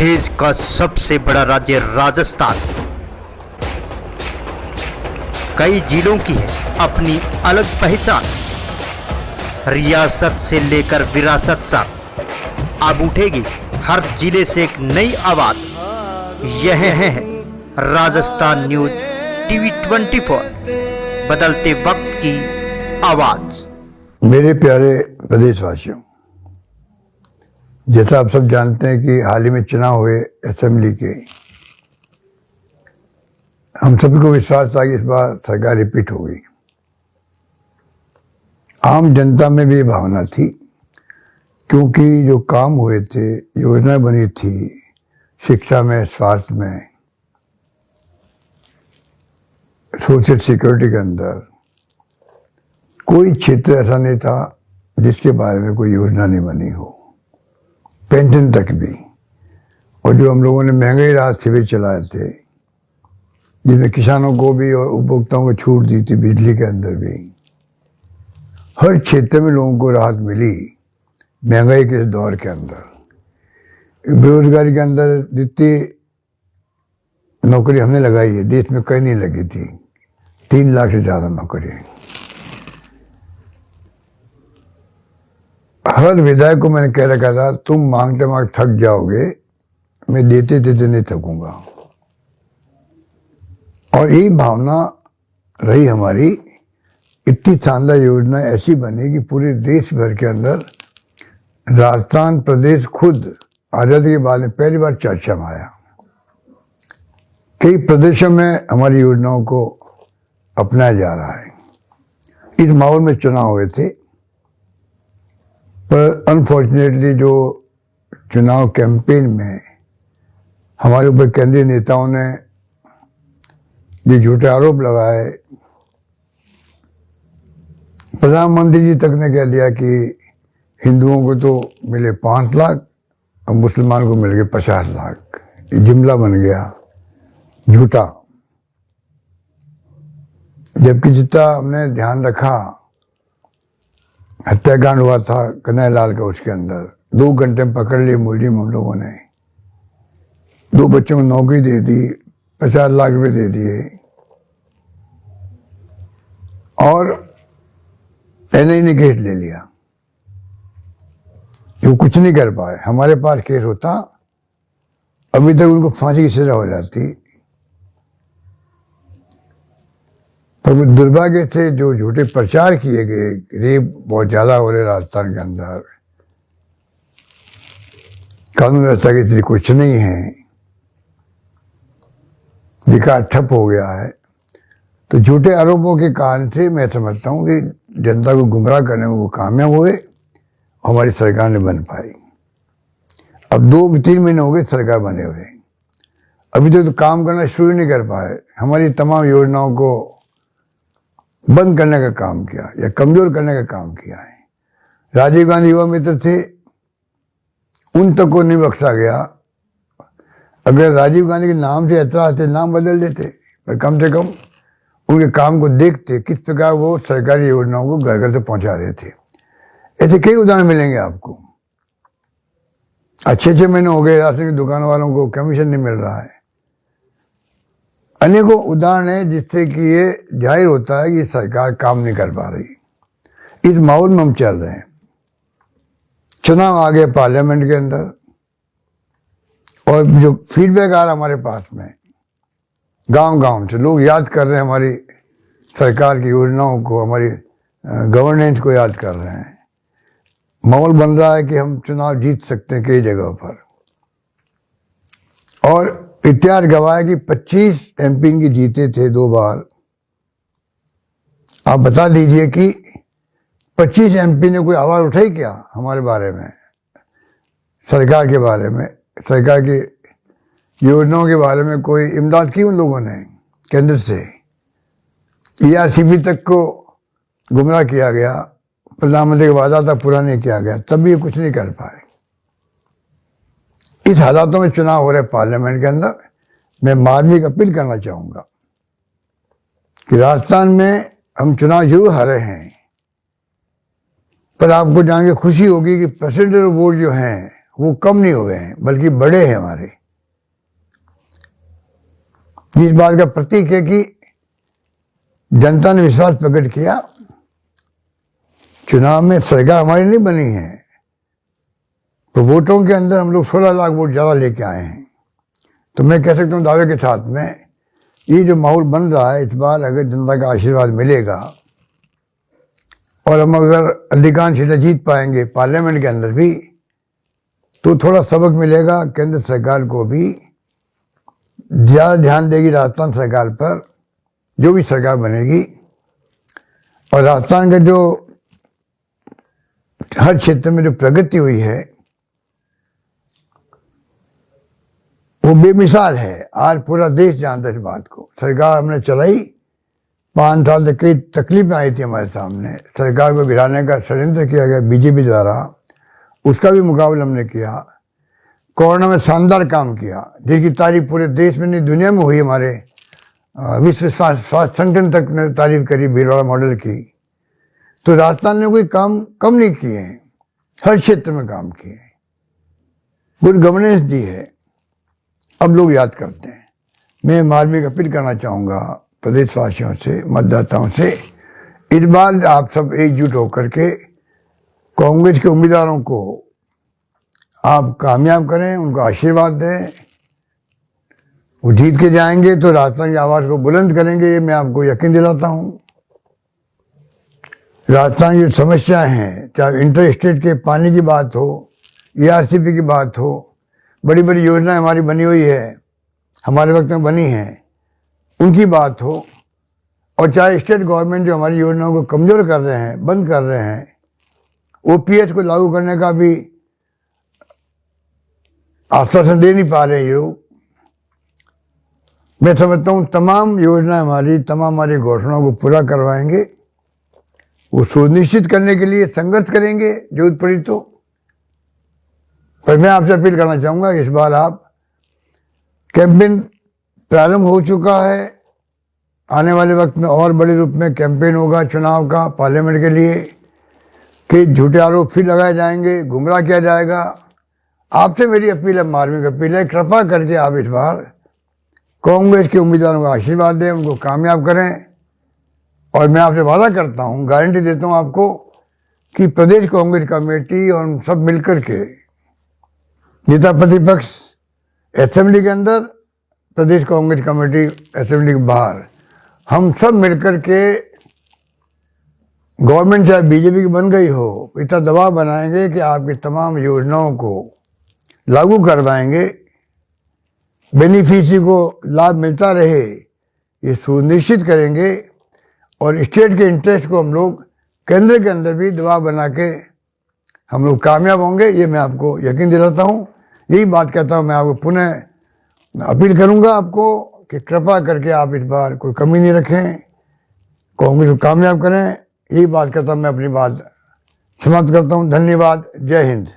देश का सबसे बड़ा राज्य राजस्थान कई जिलों की है अपनी अलग पहचान। रियासत से लेकर विरासत तक अब उठेगी हर जिले से एक नई आवाज। यह है राजस्थान न्यूज टीवी 24, बदलते वक्त की आवाज। मेरे प्यारे प्रदेशवासियों, जैसा आप सब जानते हैं कि हाल ही में चुनाव हुए असेंबली के, हम सभी को विश्वास था कि इस बार सरकार रिपीट होगी। आम जनता में भी ये भावना थी, क्योंकि जो काम हुए थे, योजना बनी थी शिक्षा में, स्वास्थ्य में, सोशल सिक्योरिटी के अंदर, कोई क्षेत्र ऐसा नहीं था जिसके बारे में कोई योजना नहीं बनी हो, पेंशन तक भी। और जो हम लोगों ने महंगाई राहत शिविर चलाए थे, जिसमें किसानों को भी और उपभोक्ताओं को छूट दी थी, बिजली के अंदर भी, हर क्षेत्र में लोगों को राहत मिली। महंगाई के दौर के अंदर, बेरोजगारी के अंदर जितनी नौकरी हमने लगाई है, देश में कहीं नहीं लगी थी। 3 लाख से ज़्यादा नौकरी। हर विधायक को मैंने कह रखा था, तुम मांगते मांगते थक जाओगे, मैं देते देते नहीं थकूंगा। और यही भावना रही हमारी। इतनी शानदार योजना ऐसी बनी कि पूरे देश भर के अंदर राजस्थान प्रदेश खुद आज़ादी के बाद में पहली बार चर्चा में आया। कई प्रदेशों में हमारी योजनाओं को अपनाया जा रहा है। इस माहौल में चुनाव हुए थे, पर अनफॉर्चुनेटली जो चुनाव कैंपेन में हमारे ऊपर केंद्रीय नेताओं ने जो झूठे आरोप लगाए, प्रधानमंत्री जी तक ने कह दिया कि हिंदुओं को तो मिले 5 लाख और मुसलमान को मिल गए 50 लाख। ये जुमला बन गया झूठा। जबकि जितना हमने ध्यान रखा, हत्याकांड हुआ था कन्हैयालाल का, उसके अंदर 2 घंटे में पकड़ लिए मुलजिम हम लोगों ने। 2 बच्चों को नौकरी दे दी, 50 लाख रुपए दे दिए। और एनआई ने केस ले लिया, वो कुछ नहीं कर पाए। हमारे पास केस होता, अभी तक उनको फांसी की सजा हो जाती। पर दुर्भाग्य से जो झूठे प्रचार किए गए, रेप बहुत ज्यादा हो रहे राजस्थान के अंदर, कानून व्यवस्था की स्थिति कुछ नहीं है, विकास ठप हो गया है। तो झूठे आरोपों के कारण से मैं समझता हूँ कि जनता को गुमराह करने में वो कामयाब हुए, हमारी सरकार ने बन पाई। अब 2-3 महीने हो गए सरकार बने हुए, अभी तक तो काम करना शुरू नहीं कर पाए। हमारी तमाम योजनाओं को बंद करने का काम किया या कमजोर करने का काम किया है। राजीव गांधी युवा मित्र थे, उन तक को नहीं बख्शा गया। अगर राजीव गांधी के नाम से ऐतराज थे, नाम बदल देते, पर कम से कम उनके काम को देखते, किस प्रकार वो सरकारी योजनाओं को घर घर तक पहुंचा रहे थे। ऐसे कई उदाहरण मिलेंगे आपको। 6 महीने हो गए राशन की दुकान वालों को कमीशन नहीं मिल रहा है। अनेकों उदाहरण है जिससे कि ये जाहिर होता है कि सरकार काम नहीं कर पा रही। इस माहौल में हम चल रहे हैं। चुनाव आ गए पार्लियामेंट के अंदर, और जो फीडबैक आ रहा हमारे पास में, गांव-गांव से लोग याद कर रहे हैं हमारी सरकार की योजनाओं को, हमारी गवर्नेंस को याद कर रहे हैं। माहौल बन रहा है कि हम चुनाव जीत सकते हैं कई जगहों पर। और इतिहास गवाह है कि 25 एमपी की जीते थे 2 बार। आप बता दीजिए कि 25 एमपी ने कोई आवाज उठाई क्या हमारे बारे में, सरकार के बारे में, सरकार की योजनाओं के बारे में? कोई इमदाद की उन लोगों ने केंद्र से? ईआरसीबी तक को गुमराह किया गया, प्रधानमंत्री का वादा था पूरा नहीं किया गया, तब भी कुछ नहीं कर पाए। इस हालातों में चुनाव हो रहे पार्लियामेंट के अंदर, मैं मार्मिक अपील करना चाहूंगा कि राजस्थान में हम चुनाव जरूर हारे हैं, पर आपको जान के खुशी होगी कि परसेंटेज वोट जो हैं वो कम नहीं हुए हैं बल्कि बढ़े हैं हमारे। इस बात का प्रतीक है कि जनता ने विश्वास प्रकट किया। चुनाव में सरकार हमारी नहीं बनी है तो वोटों के अंदर हम लोग 16 लाख वोट ज़्यादा लेके आए हैं। तो मैं कह सकता हूँ दावे के साथ में ये जो माहौल बन रहा है, इस बार अगर जनता का आशीर्वाद मिलेगा और हम अगर अधिकांश सीटें जीत पाएंगे पार्लियामेंट के अंदर भी, तो थोड़ा सबक मिलेगा केंद्र सरकार को भी। ज़्यादा ध्यान देगी राजस्थान सरकार पर, जो भी सरकार बनेगी। और राजस्थान का जो हर क्षेत्र में जो प्रगति हुई है वो बेमिसाल है। आज पूरा देश जानता है इस बात को। सरकार हमने चलाई, 5 साल तक कई तकलीफें आई थी हमारे सामने। सरकार को गिराने का षड्यंत्र किया गया बीजेपी द्वारा, उसका भी मुकाबला हमने किया। कोरोना में शानदार काम किया, जिसकी तारीफ पूरे देश में नहीं दुनिया में हुई। हमारे विश्व स्वास्थ्य संगठन तक ने तारीफ करी भीलवाड़ा मॉडल की। तो राजस्थान ने कोई काम कम नहीं किए हैं, हर क्षेत्र में काम किए हैं, गुड गवर्नेंस दी है। अब लोग याद करते हैं। मैं मार्मिक अपील करना चाहूँगा प्रदेशवासियों से, मतदाताओं से, इस बार आप सब एकजुट होकर के कांग्रेस के उम्मीदवारों को आप कामयाब करें, उनको आशीर्वाद दें। वो जीत के जाएंगे तो राजस्थान की आवाज़ को बुलंद करेंगे, ये मैं आपको यकीन दिलाता हूँ। राजस्थान की समस्याएं हैं, चाहे इंटर स्टेट के पानी की बात हो, ERCP की बात हो, बड़ी बड़ी योजनाएं हमारी बनी हुई है, हमारे वक्त में बनी हैं, उनकी बात हो, और चाहे स्टेट गवर्नमेंट जो हमारी योजनाओं को कमज़ोर कर रहे हैं, बंद कर रहे हैं, OPS को लागू करने का भी आश्वासन दे नहीं पा रहे ये लोग। मैं समझता हूँ तमाम योजना हमारी, तमाम हमारी घोषणाओं को पूरा करवाएंगे। वो सुनिश्चित करने के लिए संघर्ष करेंगे जरूरत पड़ी तो। पर मैं आपसे अपील करना चाहूँगा, इस बार आप कैंपेन प्रारंभ हो चुका है, आने वाले वक्त में और बड़े रूप में कैंपेन होगा चुनाव का पार्लियामेंट के लिए, कि झूठे आरोप फिर लगाए जाएंगे, गुमराह किया जाएगा। आपसे मेरी अपील है, मार्मिक अपील है, कृपा करके आप इस बार कांग्रेस के उम्मीदवारों को आशीर्वाद दें, उनको कामयाब करें। और मैं आपसे वादा करता हूँ, गारंटी देता हूँ आपको, कि प्रदेश कांग्रेस कमेटी और हम सब मिलकर के, नेता प्रतिपक्ष असेंबली के अंदर, प्रदेश कांग्रेस कमेटी असेंबली के बाहर, हम सब मिलकर के गवर्नमेंट चाहे बीजेपी की बन गई हो, इतना दबाव बनाएंगे कि आपकी तमाम योजनाओं को लागू करवाएंगे, बेनिफिशियरी को लाभ मिलता रहे, ये सुनिश्चित करेंगे। और स्टेट के इंटरेस्ट को हम लोग केंद्र के अंदर भी दबाव बना के हम लोग कामयाब होंगे, ये मैं आपको यकीन दिलाता हूँ। यही बात कहता हूँ, मैं आपको पुनः अपील करूँगा आपको कि कृपा करके आप इस बार कोई कमी नहीं रखें, कांग्रेस को कामयाब करें। यही बात कहता हूँ, मैं अपनी बात समाप्त करता हूँ। धन्यवाद। जय हिंद।